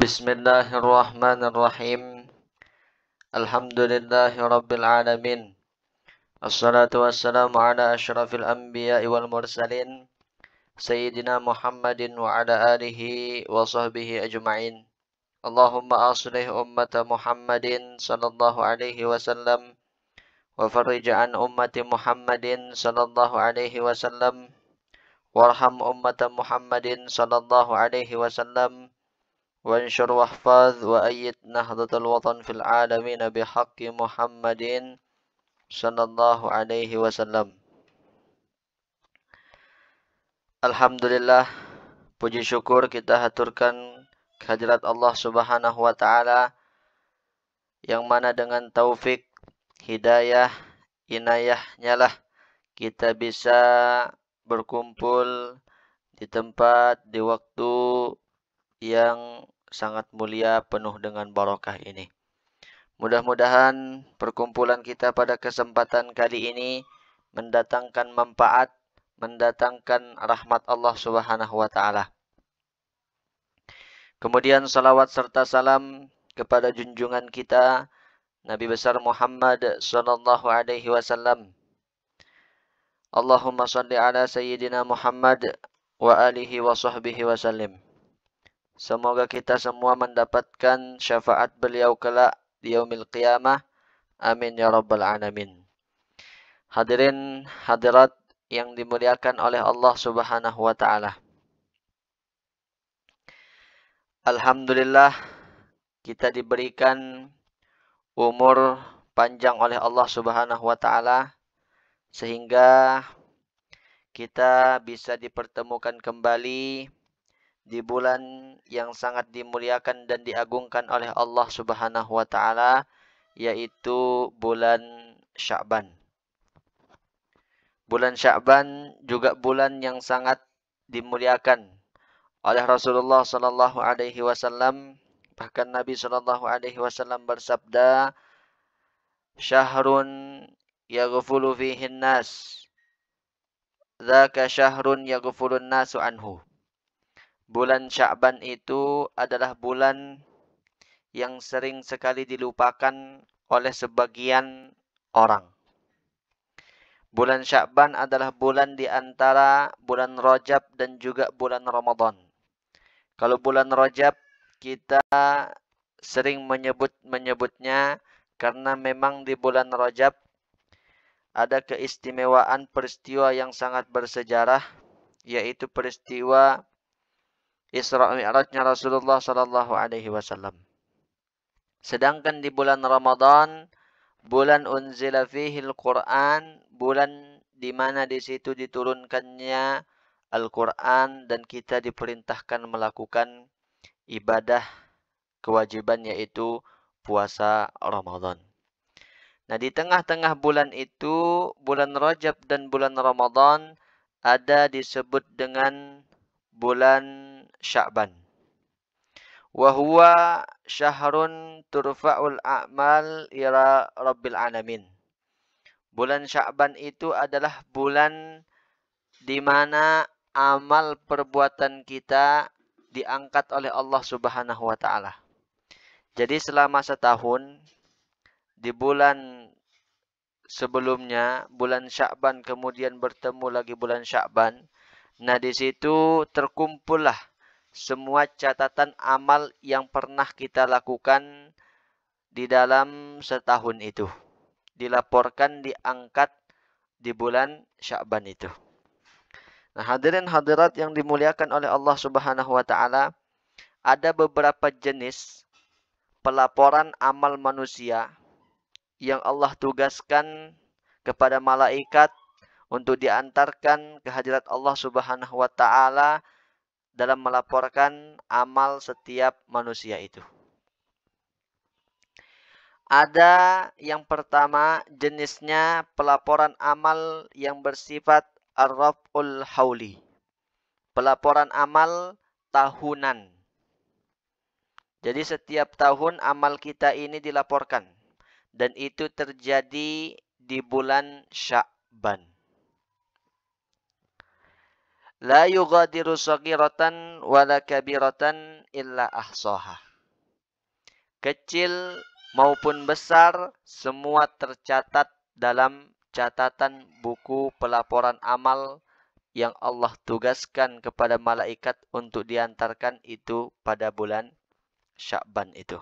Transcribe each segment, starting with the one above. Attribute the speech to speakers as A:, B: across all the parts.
A: Bismillahirrahmanirrahim. Alhamdulillahi rabbil alamin. Assalatu wassalamu ala asyrafil anbiya'i wal mursalin Sayyidina Muhammadin wa ala alihi wa sahbihi ajma'in. Allahumma aslih ummata Muhammadin sallallahu alaihi wasallam wa farrij an ummati Muhammadin sallallahu alaihi wasallam warham ummata Muhammadin sallallahu alaihi wasallam وانشر واحفظ وأيد نهضة الوطن في العالمين بحق محمد صلى الله عليه وسلم. Alhamdulillah, puji syukur kita haturkan kehadirat Allah Subhanahu wa taala yang mana dengan taufik, hidayah, inayahnya lah kita bisa berkumpul di tempat, di waktu yang sangat mulia penuh dengan barokah ini. Mudah-mudahan perkumpulan kita pada kesempatan kali ini mendatangkan manfaat, mendatangkan rahmat Allah Subhanahu wa taala. Kemudian salawat serta salam kepada junjungan kita Nabi besar Muhammad sallallahu alaihi wasallam. Allahumma shalli ala sayyidina Muhammad wa alihi wa sahbihi wasallim. Semoga kita semua mendapatkan syafaat beliau kelak di yaumil qiyamah. Amin ya rabbal alamin. Hadirin hadirat yang dimuliakan oleh Allah Subhanahu wa taala. Alhamdulillah kita diberikan umur panjang oleh Allah Subhanahu wa taala sehingga kita bisa dipertemukan kembali di bulan yang sangat dimuliakan dan diagungkan oleh Allah Subhanahu wa taala, yaitu bulan Sya'ban. Bulan Sya'ban juga bulan yang sangat dimuliakan oleh Rasulullah sallallahu alaihi wasallam. Bahkan Nabi sallallahu alaihi wasallam bersabda, "Syahrun yaghfulu fihi an-nas. Dzaka syahrun yaghfulun nasu anhu." Bulan Sya'ban itu adalah bulan yang sering sekali dilupakan oleh sebagian orang. Bulan Sya'ban adalah bulan di antara bulan Rajab dan juga bulan Ramadan. Kalau bulan Rajab kita sering menyebutnya karena memang di bulan Rajab ada keistimewaan peristiwa yang sangat bersejarah, yaitu peristiwa Isra Mi'rajnya Rasulullah sallallahu alaihi wasallam. Sedangkan di bulan Ramadan, bulan unzila fihil Quran, bulan di mana di situ diturunkannya Al-Quran dan kita diperintahkan melakukan ibadah kewajiban yaitu puasa Ramadan. Nah, di tengah-tengah bulan itu, bulan Rajab dan bulan Ramadan ada disebut dengan bulan Sya'ban. Wa huwa syahrun turfa'ul a'mal ila rabbil alamin. Bulan Sya'ban itu adalah bulan di mana amal perbuatan kita diangkat oleh Allah Subhanahu wa taala. Jadi selama setahun di bulan sebelumnya, bulan Sya'ban kemudian bertemu lagi bulan Sya'ban. Nah, di situ terkumpullah semua catatan amal yang pernah kita lakukan di dalam setahun itu. Dilaporkan, diangkat di bulan Sya'ban itu. Nah, hadirin hadirat yang dimuliakan oleh Allah Subhanahu wa taala, ada beberapa jenis pelaporan amal manusia yang Allah tugaskan kepada malaikat untuk diantarkan ke hadirat Allah Subhanahu wa taala dalam melaporkan amal setiap manusia itu. Ada yang pertama jenisnya pelaporan amal yang bersifat ar-raf'ul hauli. Pelaporan amal tahunan. Jadi setiap tahun amal kita ini dilaporkan. Dan itu terjadi di bulan Sya'ban. La yughadiru saghiratan wala kabiratan illa ahsaha. kecil maupun besar, semua tercatat dalam catatan buku pelaporan amal yang Allah tugaskan kepada malaikat untuk diantarkan itu pada bulan Sya'ban itu.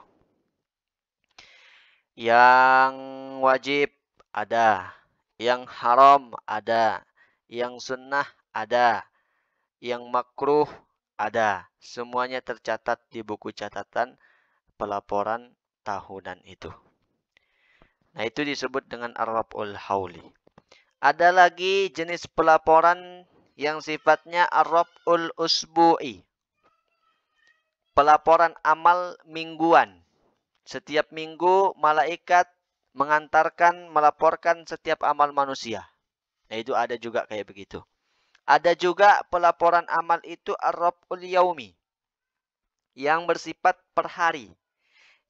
A: Yang wajib ada, yang haram ada, yang sunnah ada, yang makruh ada. Semuanya tercatat di buku catatan pelaporan tahunan itu. Nah, itu disebut dengan ar-rab'ul hauli. Ada lagi jenis pelaporan yang sifatnya ar-rab'ul usbu'i. Pelaporan amal mingguan. Setiap minggu malaikat melaporkan setiap amal manusia. Nah, itu ada juga kayak begitu. Ada juga pelaporan amal itu ar-rab'ul yaumi. Yang bersifat per hari.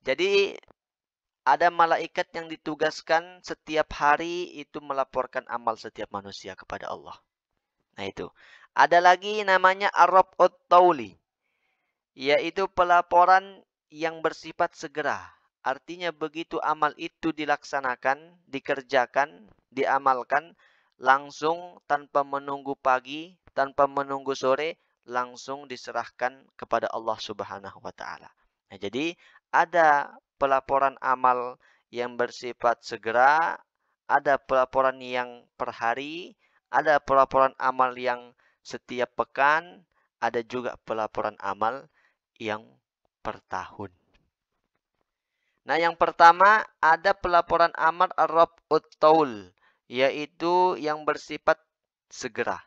A: Jadi ada malaikat yang ditugaskan setiap hari itu melaporkan amal setiap manusia kepada Allah. Nah itu. Ada lagi namanya ar-rab'ut tauli. Yaitu pelaporan yang bersifat segera. Artinya begitu amal itu dilaksanakan, dikerjakan, diamalkan, langsung tanpa menunggu pagi, tanpa menunggu sore, langsung diserahkan kepada Allah Subhanahu wa taala. Nah, jadi ada pelaporan amal yang bersifat segera, ada pelaporan yang per hari, ada pelaporan amal yang setiap pekan, ada juga pelaporan amal yang per tahun. Nah, yang pertama ada pelaporan amal ar-rab'ut taul, yaitu yang bersifat segera.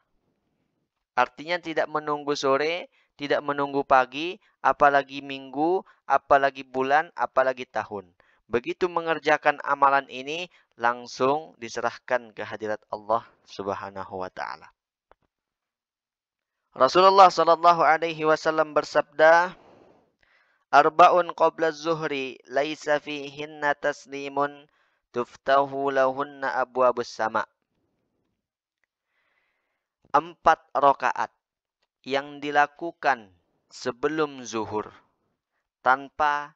A: Artinya tidak menunggu sore, tidak menunggu pagi, apalagi minggu, apalagi bulan, apalagi tahun. Begitu mengerjakan amalan ini, langsung diserahkan ke hadirat Allah Subhanahu wa taala. Rasulullah sallallahu alaihi wasallam bersabda, "Arba'un qabla zuhri laisa fihinna taslimun tuftahu lahunna abwabus sama." 4 rakaat yang dilakukan sebelum zuhur tanpa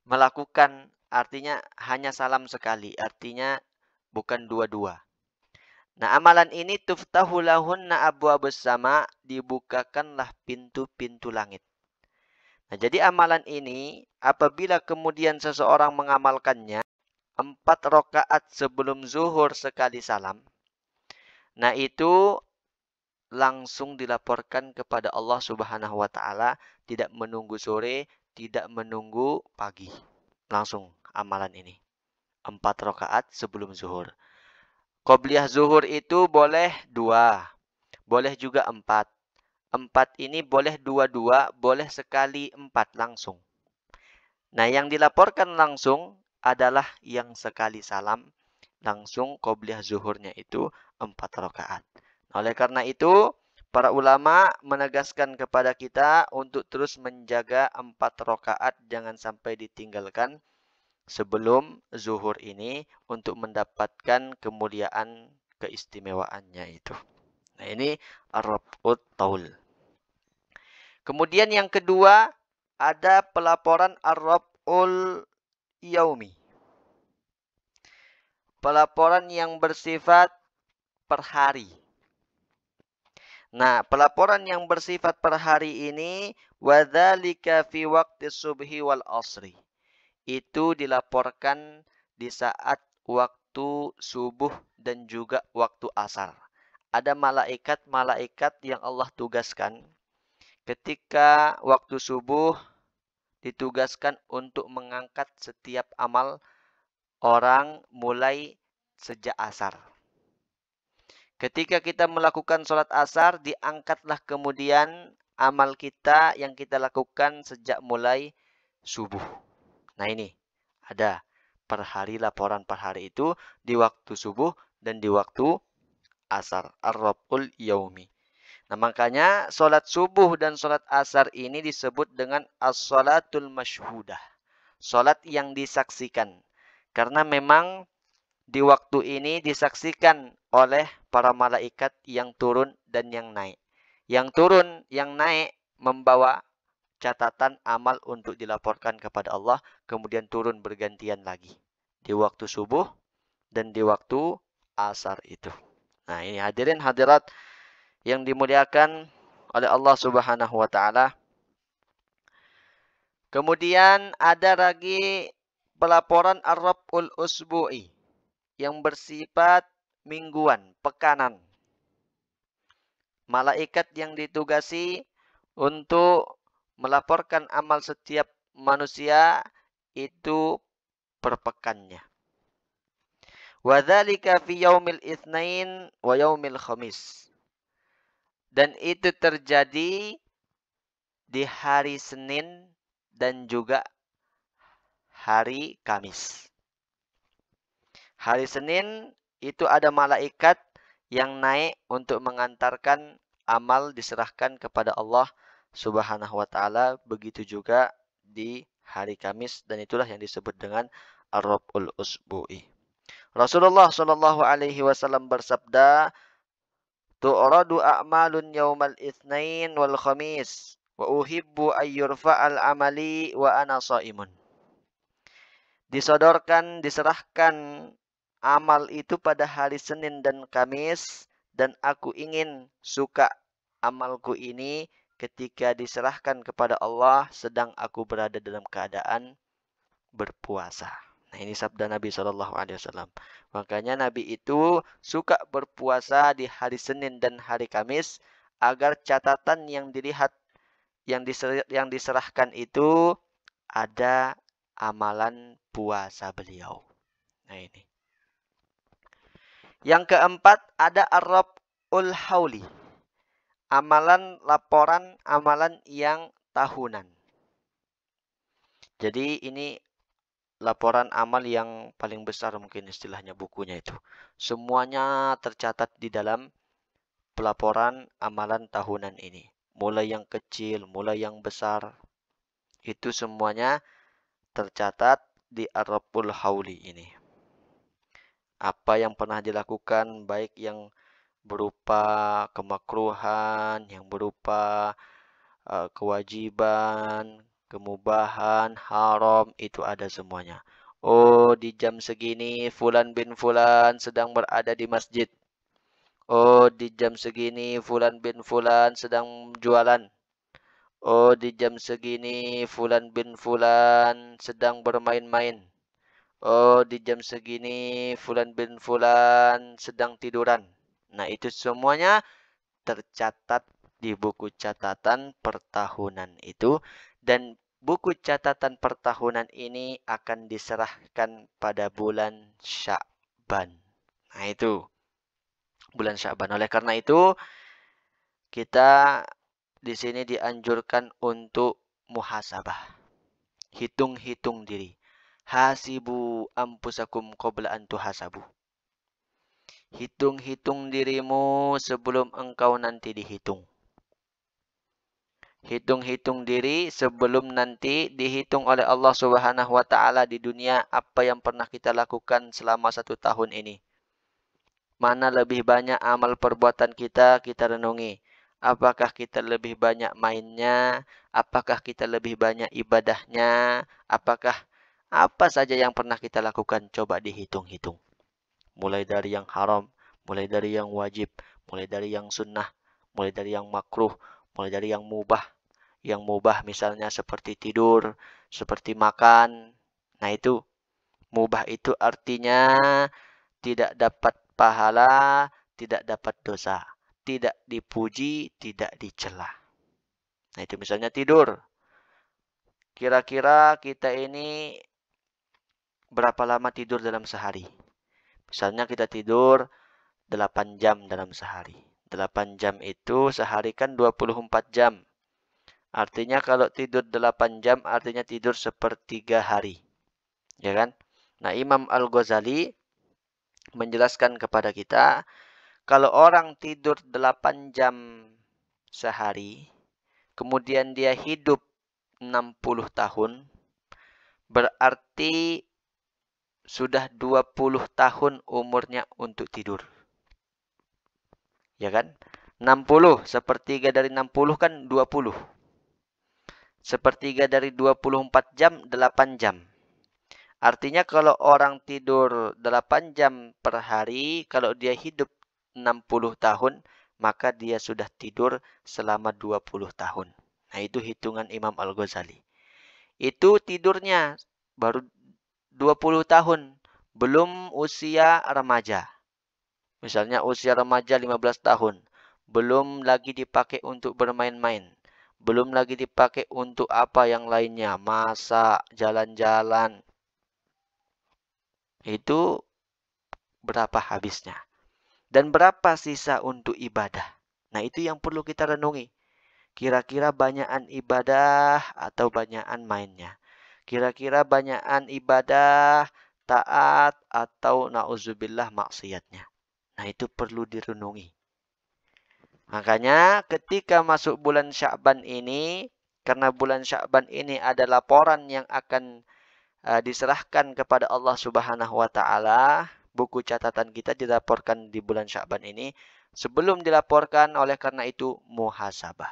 A: melakukan, artinya hanya salam sekali, artinya bukan dua-dua. Nah, amalan ini tuftahu lahunna abwabus sama, dibukakanlah pintu-pintu langit. Nah, jadi amalan ini apabila kemudian seseorang mengamalkannya 4 rakaat sebelum zuhur sekali salam, nah itu langsung dilaporkan kepada Allah Subhanahu wa taala, tidak menunggu sore, tidak menunggu pagi. Langsung amalan ini. 4 rakaat sebelum zuhur. Qobliyah zuhur itu boleh 2, boleh juga 4. 4 ini boleh 2-2, boleh sekali 4 langsung. Nah, yang dilaporkan langsung adalah yang sekali salam, langsung qobliyah zuhurnya itu 4 rakaat. Oleh karena itu, para ulama menegaskan kepada kita untuk terus menjaga 4 rakaat, jangan sampai ditinggalkan sebelum zuhur ini untuk mendapatkan kemuliaan keistimewaannya itu. Nah, ini ar-rab'ut taul. Kemudian yang kedua, ada pelaporan ar-rab'ul yaumi. Pelaporan yang bersifat per hari. Nah, pelaporan yang bersifat per hari ini wadzalika fi waqti subhi wal asri. Itu dilaporkan di saat waktu subuh dan juga waktu asar. Ada malaikat-malaikat yang Allah tugaskan ketika waktu subuh ditugaskan untuk mengangkat setiap amal orang mulai sejak asar. Ketika kita melakukan sholat asar, diangkatlah kemudian amal kita yang kita lakukan sejak mulai subuh. Nah, ini ada per hari, laporan per hari itu di waktu subuh dan di waktu asar. Ar-rab'ul yaumi. Nah, makanya sholat subuh dan sholat asar ini disebut dengan as-sholatul masyhudah. Sholat yang disaksikan. Karena memang di waktu ini disaksikan oleh para malaikat yang turun dan yang naik. Yang turun, yang naik membawa catatan amal untuk dilaporkan kepada Allah, kemudian turun bergantian lagi di waktu subuh dan di waktu asar itu. Nah, ini hadirin hadirat yang dimuliakan oleh Allah Subhanahu wa taala. Kemudian ada lagi pelaporan ar-rab'ul usbu'i yang bersifat mingguan, pekanan. Malaikat yang ditugasi untuk melaporkan amal setiap manusia itu per pekannya. Wa dzalika fi yaumil itsnain wa yaumil khamis. Dan itu terjadi di hari Senin dan juga hari Kamis. Hari Senin itu ada malaikat yang naik untuk mengantarkan amal diserahkan kepada Allah Subhanahu wa taala, begitu juga di hari Kamis, dan itulah yang disebut dengan ar-rab'ul usbu'i. Rasulullah Shallallahu alaihi wasallam bersabda, "Tu'radu a'malun yaumal itsnain wal khamis wa uhibbu ayyurfa'al amali wa ana shaimun." Disodorkan, diserahkan amal itu pada hari Senin dan Kamis, dan aku ingin suka amalku ini ketika diserahkan kepada Allah sedang aku berada dalam keadaan berpuasa. Nah, ini sabda Nabi SAW. Makanya Nabi itu suka berpuasa di hari Senin dan hari Kamis agar catatan yang dilihat, yang diserahkan itu ada amalan puasa beliau. Nah, ini. Yang keempat ada ar-rab'ul hauli. Amalan laporan, amalan yang tahunan. Jadi ini laporan amal yang paling besar mungkin istilahnya bukunya itu. Semuanya tercatat di dalam pelaporan amalan tahunan ini. Mulai yang kecil, mulai yang besar. Itu semuanya tercatat di ar-rab'ul hauli ini. Apa yang pernah dilakukan, baik yang berupa kemakruhan, yang berupa kewajiban, kemubahan, haram, itu ada semuanya. Oh, di jam segini Fulan bin Fulan sedang berada di masjid. Oh, di jam segini Fulan bin Fulan sedang jualan. Oh, di jam segini Fulan bin Fulan sedang bermain-main. Oh, di jam segini Fulan bin Fulan sedang tiduran. Nah, itu semuanya tercatat di buku catatan pertahunan itu, dan buku catatan pertahunan ini akan diserahkan pada bulan Sya'ban. Nah, itu bulan Sya'ban. Oleh karena itu, kita di sini dianjurkan untuk muhasabah. Hitung-hitung diri. Hasibu ampusakum qabla an tuhasabu. Hitung-hitung dirimu sebelum engkau nanti dihitung. Hitung-hitung diri sebelum nanti dihitung oleh Allah Subhanahu wa taala di dunia apa yang pernah kita lakukan selama 1 tahun ini. Mana lebih banyak amal perbuatan kita renungi. Apakah kita lebih banyak mainnya? Apakah kita lebih banyak ibadahnya? Apakah apa saja yang pernah kita lakukan? Coba dihitung-hitung. Mulai dari yang haram, mulai dari yang wajib, mulai dari yang sunnah, mulai dari yang makruh, mulai dari yang mubah. Yang mubah misalnya seperti tidur, seperti makan. Nah, itu mubah itu artinya tidak dapat pahala, tidak dapat dosa, tidak dipuji, tidak dicela. Nah, itu misalnya tidur. Kira-kira kita ini berapa lama tidur dalam sehari? Misalnya kita tidur 8 jam dalam sehari. 8 jam itu sehari kan 24 jam. Artinya kalau tidur 8 jam artinya tidur sepertiga hari. Ya kan? Nah, Imam Al-Ghazali menjelaskan kepada kita, kalau orang tidur 8 jam sehari, kemudian dia hidup 60 tahun, berarti sudah 20 tahun umurnya untuk tidur. Ya kan? 60, sepertiga dari 60 kan 20. Sepertiga dari 24 jam, 8 jam. Artinya kalau orang tidur 8 jam per hari, kalau dia hidup 60 tahun, maka dia sudah tidur selama 20 tahun. Nah, itu hitungan Imam Al-Ghazali. Itu tidurnya baru 20 tahun, belum usia remaja. Misalnya usia remaja 15 tahun, belum lagi dipakai untuk bermain-main. Belum lagi dipakai untuk apa yang lainnya, masak, jalan-jalan. Itu berapa habisnya. Dan berapa sisa untuk ibadah. Nah, itu yang perlu kita renungi. Kira-kira banyakan ibadah atau banyakan mainnya. Kira-kira banyakan ibadah, taat, atau na'udzubillah maksiatnya. Nah, itu perlu direnungi. Makanya ketika masuk bulan Sya'ban ini, karena bulan Sya'ban ini ada laporan yang akan diserahkan kepada Allah Subhanahu wa taala, buku catatan kita dilaporkan di bulan Sya'ban ini. Sebelum dilaporkan, oleh karena itu muhasabah.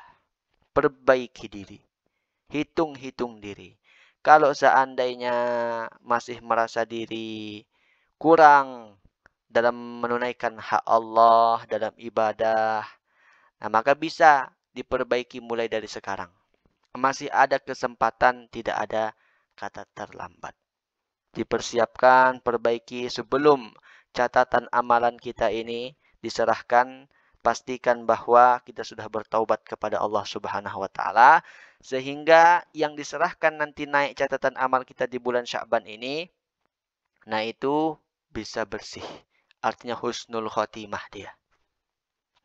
A: Perbaiki diri. Hitung-hitung diri. Kalau seandainya masih merasa diri kurang dalam menunaikan hak Allah, dalam ibadah, nah, maka bisa diperbaiki mulai dari sekarang. Masih ada kesempatan, tidak ada kata terlambat. Dipersiapkan, perbaiki sebelum catatan amalan kita ini diserahkan. Pastikan bahwa kita sudah bertaubat kepada Allah Subhanahu wa taala. Sehingga yang diserahkan nanti naik catatan amal kita di bulan Sya'ban ini, nah itu bisa bersih. Artinya husnul khotimah dia.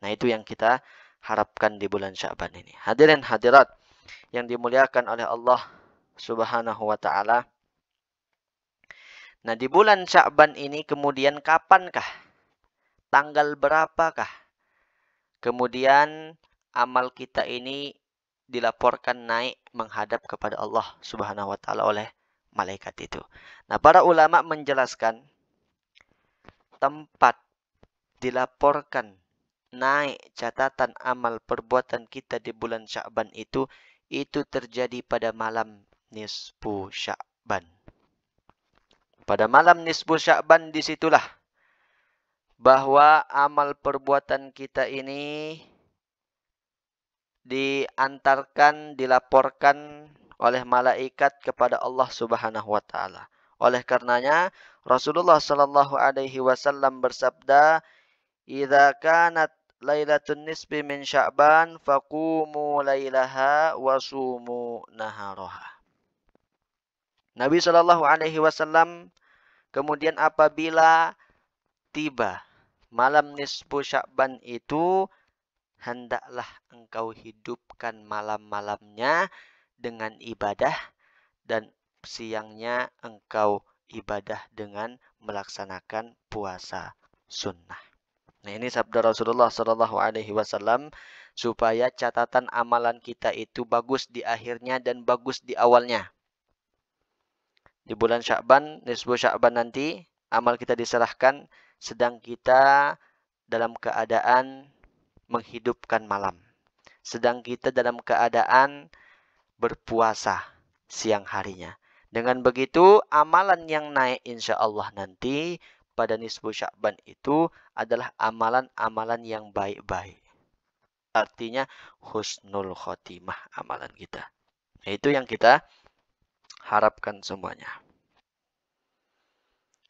A: Nah, itu yang kita harapkan di bulan Sya'ban ini. Hadirin hadirat yang dimuliakan oleh Allah Subhanahu wa taala. Nah, di bulan Sya'ban ini kemudian kapankah? Tanggal berapakah? Kemudian amal kita ini dilaporkan naik menghadap kepada Allah Subhanahu wa taala oleh malaikat itu. Nah, para ulama menjelaskan tempat dilaporkan naik catatan amal perbuatan kita di bulan Sya'ban itu terjadi pada malam nisfu Sya'ban. Pada malam nisfu Sya'ban disitulah bahwa amal perbuatan kita ini diantarkan, dilaporkan oleh malaikat kepada Allah Subhanahu wa taala. Oleh karenanya Rasulullah sallallahu alaihi wasallam bersabda, "Idza kanat Lailatun nisbi min Sya'ban faqumu lailaha wa sumu naharaha." Nabi Shallallahu alaihi wasallam kemudian apabila tiba malam nisfu Sya'ban itu, hendaklah engkau hidupkan malam-malamnya dengan ibadah dan siangnya engkau ibadah dengan melaksanakan puasa sunnah. Nah, ini sabda Rasulullah Shallallahu alaihi wasallam supaya catatan amalan kita itu bagus di akhirnya dan bagus di awalnya. Di bulan Sya'ban, nisfu Sya'ban nanti amal kita diserahkan sedang kita dalam keadaan menghidupkan malam. Sedang kita dalam keadaan berpuasa siang harinya. Dengan begitu amalan yang naik insya Allah nanti pada nisfu Sya'ban itu adalah amalan-amalan yang baik-baik. Artinya husnul khotimah amalan kita. Nah, itu yang kita harapkan semuanya.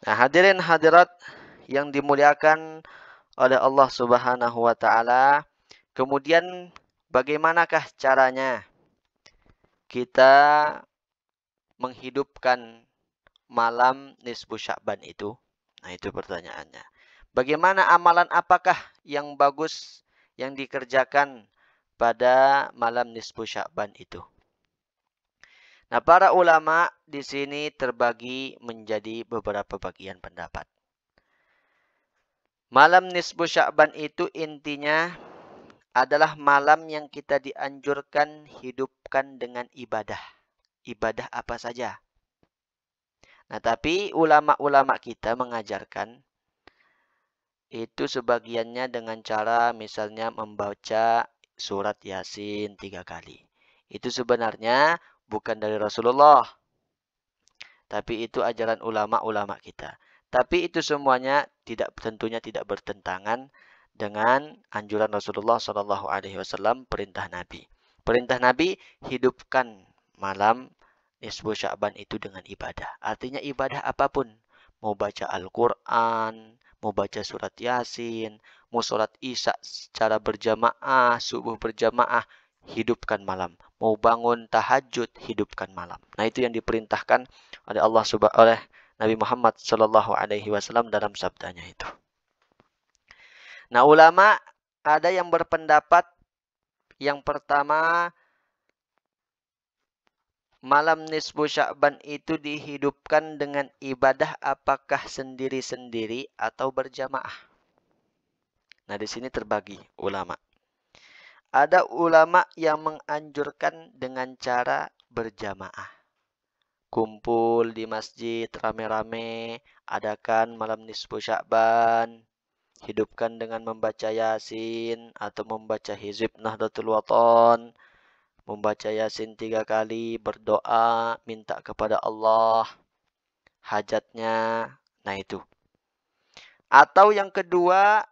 A: Nah, hadirin hadirat yang dimuliakan oleh Allah Subhanahu wa taala, kemudian bagaimanakah caranya kita menghidupkan malam nisfu Sya'ban itu? Nah, itu pertanyaannya. Bagaimana amalan apakah yang bagus yang dikerjakan pada malam nisfu Sya'ban itu? Nah, para ulama di sini terbagi menjadi beberapa bagian pendapat. Malam nisfu Sya'ban itu intinya adalah malam yang kita dianjurkan hidupkan dengan ibadah. Ibadah apa saja? Nah, tapi ulama-ulama kita mengajarkan itu sebagiannya dengan cara misalnya membaca surat Yasin 3 kali. Itu sebenarnya bukan dari Rasulullah. Tapi itu ajaran ulama-ulama kita. Tapi itu semuanya tentunya tidak bertentangan dengan anjuran Rasulullah Shallallahu Alaihi Wasallam, perintah Nabi. Perintah Nabi, hidupkan malam nisfu Sya'ban itu dengan ibadah. Artinya ibadah apapun. Mau baca Al-Quran, mau baca surat Yasin, mau sholat Isya secara berjamaah, subuh berjamaah, hidupkan malam. Mau bangun tahajud, hidupkan malam. Nah, itu yang diperintahkan oleh Nabi Muhammad Shallallahu Alaihi Wasallam dalam sabdanya itu. Nah, ulama ada yang berpendapat yang pertama, malam nisfu Sya'ban itu dihidupkan dengan ibadah apakah sendiri-sendiri atau berjamaah. Nah, di sini terbagi ulama. Ada ulama yang menganjurkan dengan cara berjamaah. Kumpul di masjid rame-rame, adakan malam nisfu Sya'ban, hidupkan dengan membaca Yasin atau membaca Hizib Nahdlatul Wathon, membaca Yasin 3 kali, berdoa, minta kepada Allah hajatnya. Nah, itu. Atau yang kedua,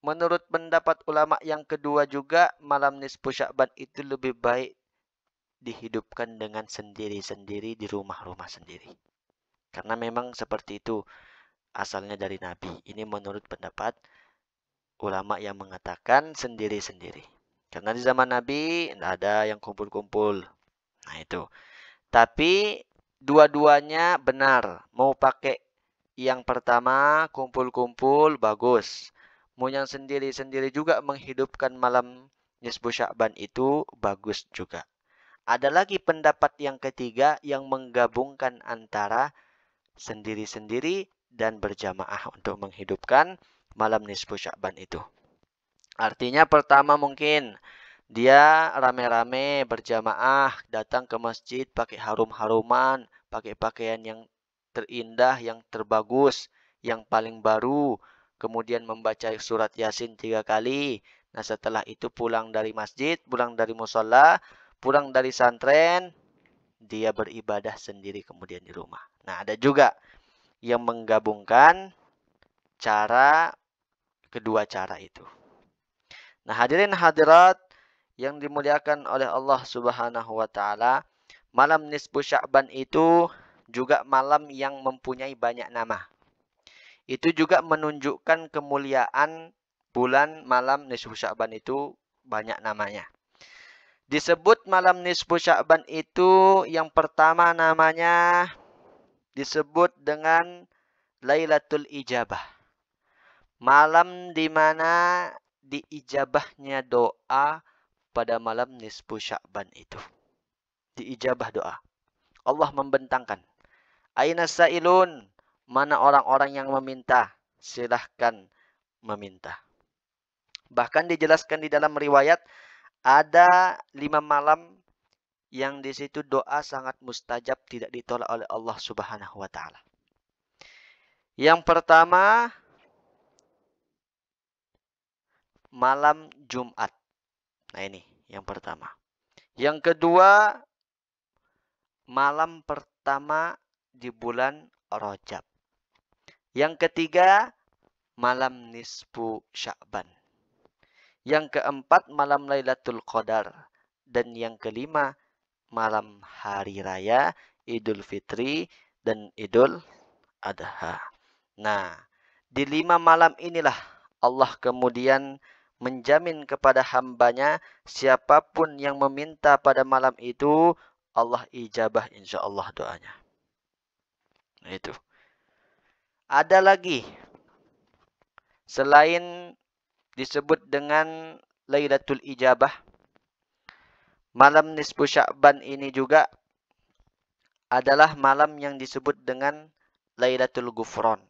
A: menurut pendapat ulama yang kedua juga, malam nisfu Sya'ban itu lebih baik dihidupkan dengan sendiri-sendiri di rumah-rumah sendiri. Karena memang seperti itu asalnya dari Nabi. Ini menurut pendapat ulama yang mengatakan sendiri-sendiri. Karena di zaman Nabi tidak ada yang kumpul-kumpul. Nah, itu. Tapi dua-duanya benar. Mau pakai yang pertama kumpul-kumpul bagus. Mau yang sendiri-sendiri juga menghidupkan malam nisfu Sya'ban itu bagus juga. Ada lagi pendapat yang ketiga yang menggabungkan antara sendiri-sendiri dan berjamaah untuk menghidupkan malam nisfu Sya'ban itu. Artinya pertama mungkin dia rame-rame berjamaah datang ke masjid pakai harum-haruman, pakai pakaian yang terindah, yang terbagus, yang paling baru. Kemudian membaca surat Yasin 3 kali. Nah, setelah itu pulang dari masjid, pulang dari musola, pulang dari santren, dia beribadah sendiri kemudian di rumah. Nah, ada juga yang menggabungkan kedua cara itu. Nah, hadirin hadirat yang dimuliakan oleh Allah Subhanahu wa taala, malam nisfu Sya'ban itu juga malam yang mempunyai banyak nama. Itu juga menunjukkan kemuliaan bulan malam nisfu Sya'ban itu banyak namanya. Disebut malam nisfu Sya'ban itu yang pertama namanya disebut dengan Lailatul Ijabah. Malam di mana diijabahnya doa pada malam nisfu Sya'ban itu. Diijabah doa. Allah membentangkan. Aina sa'ilun? Mana orang-orang yang meminta? Silahkan meminta. Bahkan dijelaskan di dalam riwayat, ada 5 malam yang di situ doa sangat mustajab, tidak ditolak oleh Allah Subhanahu wa taala. Yang pertama, malam Jumat. Nah, ini yang pertama. Yang kedua, malam pertama di bulan Rajab. Yang ketiga, malam nisfu Sya'ban. Yang keempat, malam Lailatul Qadar. Dan yang kelima, malam hari raya Idul Fitri dan Idul Adha. Nah, di 5 malam inilah Allah kemudian menjamin kepada hambanya, siapapun yang meminta pada malam itu, Allah ijabah insyaAllah doanya. Nah, itu. Ada lagi, selain disebut dengan Lailatul Ijabah, malam nisfu Sya'ban ini juga adalah malam yang disebut dengan Lailatul Ghufran.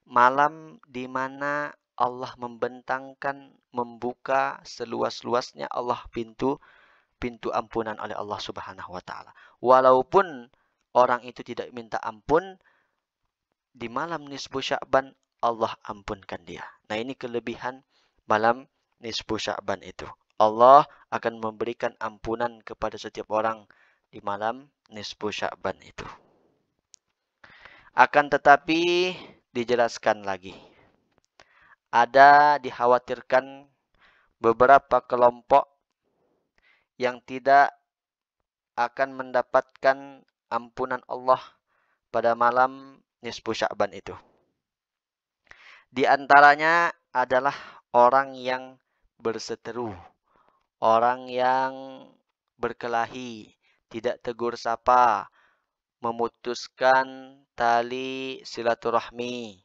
A: Malam di mana Allah membentangkan, membuka seluas-luasnya Allah pintu ampunan oleh Allah Subhanahu wa taala. Walaupun orang itu tidak minta ampun, di malam nisfu Sya'ban Allah ampunkan dia. Nah, ini kelebihan malam nisfu Sya'ban itu. Allah akan memberikan ampunan kepada setiap orang di malam nisfu Sya'ban itu. Akan tetapi dijelaskan lagi. Ada dikhawatirkan beberapa kelompok yang tidak akan mendapatkan ampunan Allah pada malam nisfu Sya'ban itu. Di antaranya adalah orang yang berseteru, orang yang berkelahi, tidak tegur sapa, memutuskan tali silaturahmi.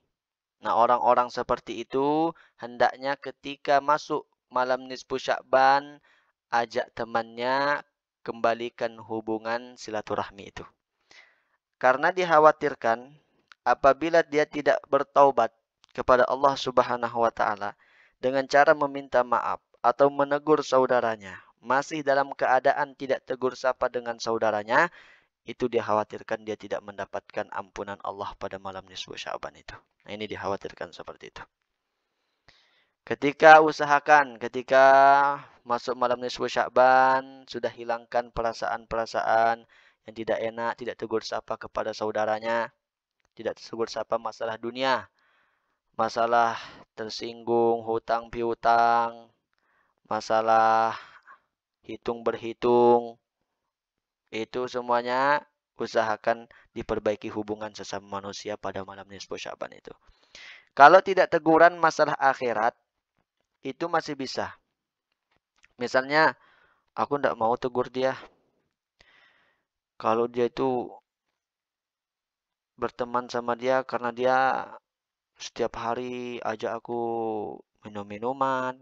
A: Nah, orang-orang seperti itu hendaknya ketika masuk malam nisfu Sya'ban, ajak temannya kembalikan hubungan silaturahmi itu. Karena dikhawatirkan apabila dia tidak bertaubat kepada Allah Subhanahu wa taala dengan cara meminta maaf atau menegur saudaranya, masih dalam keadaan tidak tegur sapa dengan saudaranya, itu dikhawatirkan dia tidak mendapatkan ampunan Allah pada malam nisfu Sya'ban itu. Nah, ini dikhawatirkan seperti itu. Ketika masuk malam nisfu Sya'ban, sudah hilangkan perasaan-perasaan yang tidak enak, tidak tegur sapa kepada saudaranya, tidak tegur sapa masalah dunia, masalah tersinggung, hutang piutang, masalah hitung berhitung, itu semuanya usahakan diperbaiki hubungan sesama manusia pada malam nisfu Sya'ban itu. Kalau tidak teguran masalah akhirat, itu masih bisa. Misalnya, aku tidak mau tegur dia. Kalau dia itu berteman sama dia karena dia setiap hari ajak aku minum-minuman,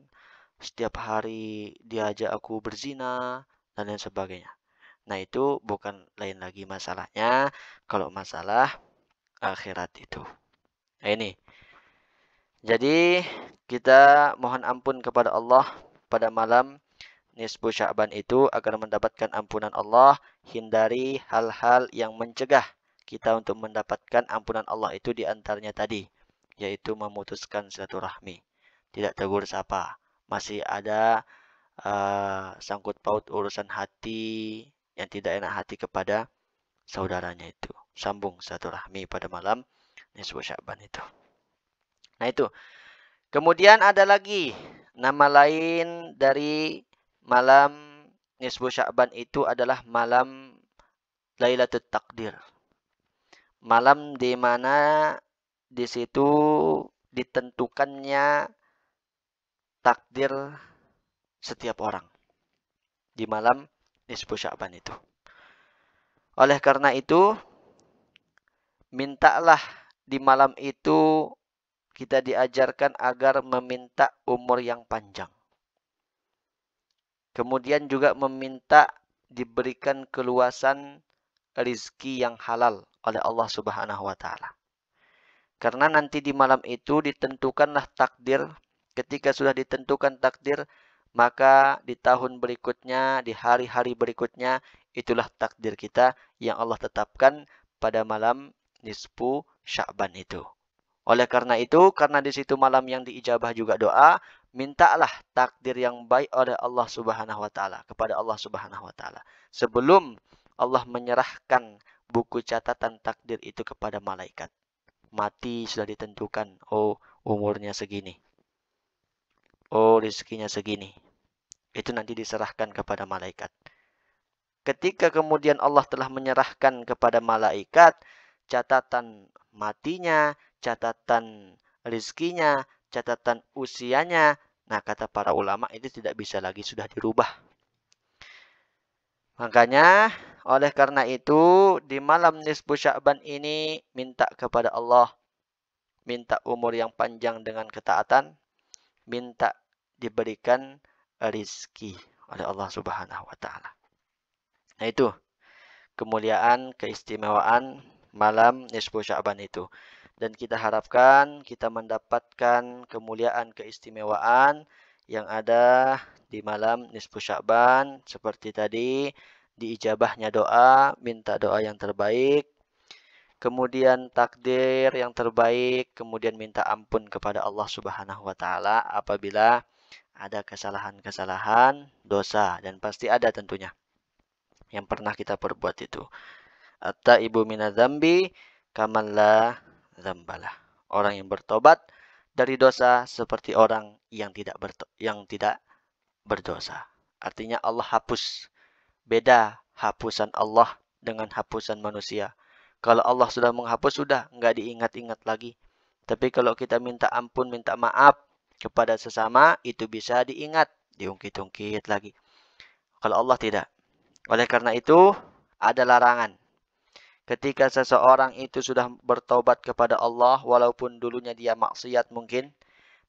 A: setiap hari dia ajak aku berzina, dan lain sebagainya. Nah, itu bukan lain lagi masalahnya kalau masalah akhirat itu. Nah, ini. Jadi, kita mohon ampun kepada Allah pada malam nisfu Sya'ban itu agar mendapatkan ampunan Allah, hindari hal-hal yang mencegah kita untuk mendapatkan ampunan Allah itu di antaranya tadi, yaitu memutuskan silaturahmi, tidak tegur sapa, masih ada sangkut paut urusan hati yang tidak enak hati kepada saudaranya itu. Sambung silaturahmi pada malam nisfu Sya'ban itu. Nah, itu. Kemudian ada lagi nama lain dari malam nisfu Sya'ban itu adalah malam Lailatul Taqdir. Malam di mana di situ ditentukannya takdir setiap orang. Di malam nisfu Sya'ban itu. Oleh karena itu, mintalah di malam itu kita diajarkan agar meminta umur yang panjang. Kemudian juga meminta diberikan keluasan rizki yang halal oleh Allah Subhanahu wa taala. Karena nanti di malam itu ditentukanlah takdir. Ketika sudah ditentukan takdir, maka di tahun berikutnya, di hari-hari berikutnya, itulah takdir kita yang Allah tetapkan pada malam nisfu Sya'ban itu. Oleh karena itu, karena di situ malam yang diijabah juga doa, mintalah takdir yang baik oleh Allah Subhanahu wa taala kepada Allah Subhanahu wa taala sebelum Allah menyerahkan buku catatan takdir itu kepada malaikat. Mati sudah ditentukan, oh umurnya segini. Oh rezekinya segini. Itu nanti diserahkan kepada malaikat. Ketika kemudian Allah telah menyerahkan kepada malaikat catatan matinya, catatan rezekinya, catatan usianya. Nah, kata para ulama itu tidak bisa lagi, sudah dirubah. Makanya, oleh karena itu, di malam nisfu Sya'ban ini, minta kepada Allah. Minta umur yang panjang dengan ketaatan. Minta diberikan rizki oleh Allah Subhanahu wa ta'ala. Nah, itu kemuliaan, keistimewaan malam nisfu Sya'ban itu. Dan kita harapkan kita mendapatkan kemuliaan, keistimewaan yang ada di malam nisfu Sya'ban. Seperti tadi, diijabahnya doa, minta doa yang terbaik. Kemudian takdir yang terbaik. Kemudian minta ampun kepada Allah Subhanahu wa ta'ala apabila ada kesalahan-kesalahan, dosa. Dan pasti ada tentunya. yang pernah kita perbuat itu. At-taibu minadz-dzambi kaman la dzambalah. Orang yang bertobat dari dosa seperti orang yang tidak berdosa. Artinya Allah hapus. Beda hapusan Allah dengan hapusan manusia. Kalau Allah sudah menghapus, sudah nggak diingat-ingat lagi. Tapi kalau kita minta ampun, minta maaf kepada sesama, itu bisa diingat, diungkit-ungkit lagi. Kalau Allah tidak. Oleh karena itu, ada larangan. Ketika seseorang itu sudah bertobat kepada Allah, walaupun dulunya dia maksiat mungkin,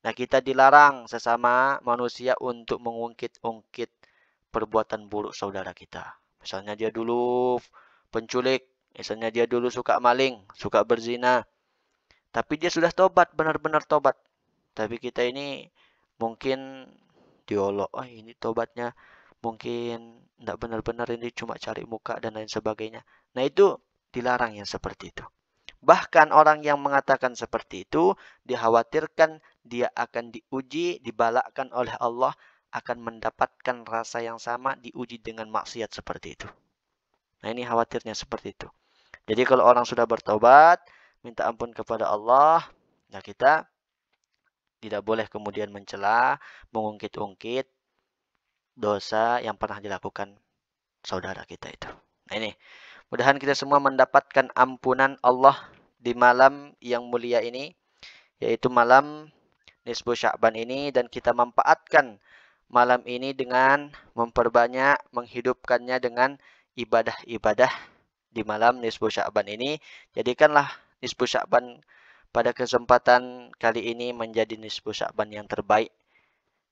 A: nah kita dilarang sesama manusia untuk mengungkit-ungkit perbuatan buruk saudara kita. Misalnya dia dulu penculik, misalnya dia dulu suka maling, suka berzina, tapi dia sudah tobat, benar-benar tobat. Tapi kita ini mungkin diolok, oh ini tobatnya mungkin tidak benar-benar, ini cuma cari muka dan lain sebagainya. Nah itu dilarang yang seperti itu. Bahkan orang yang mengatakan seperti itu, dikhawatirkan dia akan diuji, dibalakkan oleh Allah, akan mendapatkan rasa yang sama, diuji dengan maksiat seperti itu. Nah ini khawatirnya seperti itu. Jadi kalau orang sudah bertobat, minta ampun kepada Allah, nah kita tidak boleh kemudian mencela, mengungkit-ungkit dosa yang pernah dilakukan saudara kita itu. Nah ini, mudahan kita semua mendapatkan ampunan Allah di malam yang mulia ini, yaitu malam nisfu Sya'ban ini, dan kita manfaatkan malam ini dengan memperbanyak, menghidupkannya dengan ibadah-ibadah di malam nisfu Sya'ban ini. Jadikanlah nisfu Sya'ban pada kesempatan kali ini menjadi nisfu Sya'ban yang terbaik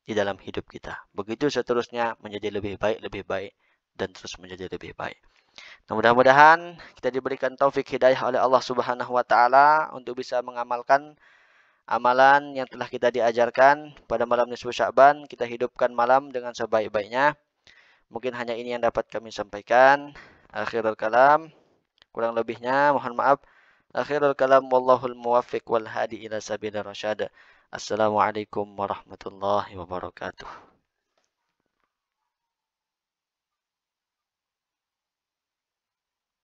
A: di dalam hidup kita. Begitu seterusnya menjadi lebih baik, dan terus menjadi lebih baik. Nah, mudah-mudahan kita diberikan taufik hidayah oleh Allah Subhanahu wa taala untuk bisa mengamalkan amalan yang telah kita diajarkan pada malam nisfu Sya'ban. Kita hidupkan malam dengan sebaik-baiknya. Mungkin hanya ini yang dapat kami sampaikan. Akhirul kalam, kurang lebihnya mohon maaf. Akhirul kalam, wallahul muwaffiq wal hadi ila sabilir rasyad. Assalamualaikum warahmatullahi wabarakatuh.